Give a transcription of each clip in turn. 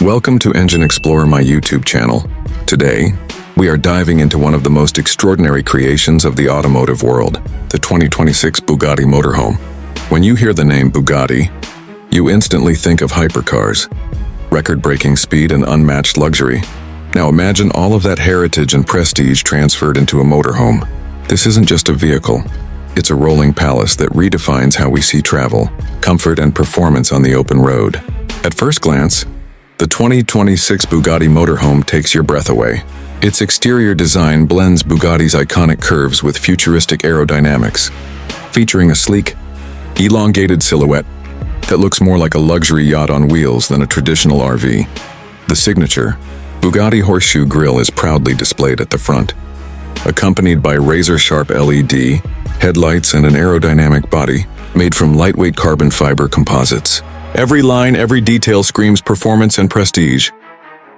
Welcome to Engine Explorer, my YouTube channel. Today, we are diving into one of the most extraordinary creations of the automotive world, the 2026 Bugatti Motorhome. When you hear the name Bugatti, you instantly think of hypercars, record-breaking speed and unmatched luxury. Now imagine all of that heritage and prestige transferred into a motorhome. This isn't just a vehicle. It's a rolling palace that redefines how we see travel, comfort, and performance on the open road. At first glance, the 2026 Bugatti Motorhome takes your breath away. Its exterior design blends Bugatti's iconic curves with futuristic aerodynamics, featuring a sleek, elongated silhouette that looks more like a luxury yacht on wheels than a traditional RV. The signature Bugatti horseshoe grille is proudly displayed at the front, accompanied by razor-sharp LED headlights and an aerodynamic body made from lightweight carbon fiber composites. Every line, every detail screams performance and prestige.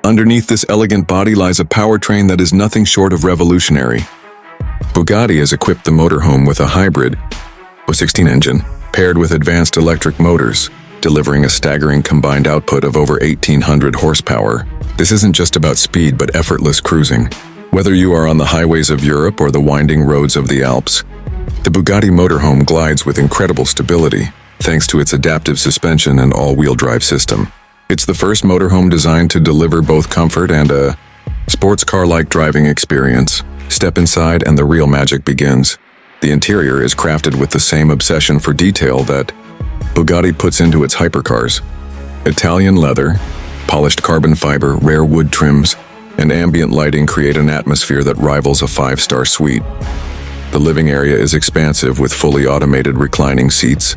Underneath this elegant body lies a powertrain that is nothing short of revolutionary. Bugatti has equipped the motorhome with a hybrid V16 engine paired with advanced electric motors, delivering a staggering combined output of over 1,800 horsepower. This isn't just about speed but effortless cruising. Whether you are on the highways of Europe or the winding roads of the Alps, the Bugatti Motorhome glides with incredible stability, thanks to its adaptive suspension and all-wheel drive system. It's the first motorhome designed to deliver both comfort and a sports car-like driving experience. Step inside and the real magic begins. The interior is crafted with the same obsession for detail that Bugatti puts into its hypercars. Italian leather, polished carbon fiber, rare wood trims, and ambient lighting create an atmosphere that rivals a five-star suite. The living area is expansive with fully automated reclining seats,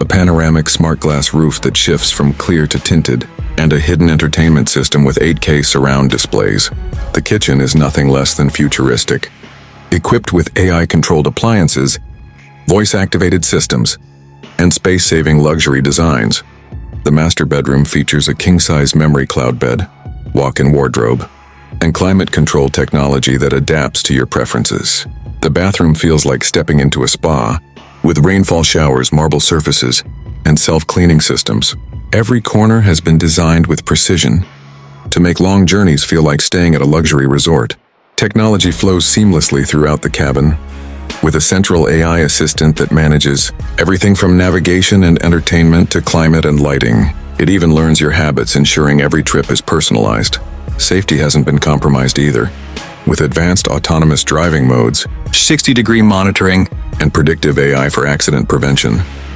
a panoramic smart glass roof that shifts from clear to tinted, and a hidden entertainment system with 8K surround displays. The kitchen is nothing less than futuristic. Equipped with AI-controlled appliances, voice-activated systems, and space-saving luxury designs, the master bedroom features a king-size memory cloud bed, walk-in wardrobe, and climate-control technology that adapts to your preferences. The bathroom feels like stepping into a spa, with rainfall showers, marble surfaces, and self-cleaning systems. Every corner has been designed with precision to make long journeys feel like staying at a luxury resort. Technology flows seamlessly throughout the cabin, with a central AI assistant that manages everything from navigation and entertainment to climate and lighting. It even learns your habits, ensuring every trip is personalized. Safety hasn't been compromised either, with advanced autonomous driving modes, 60-degree monitoring, and predictive AI for accident prevention.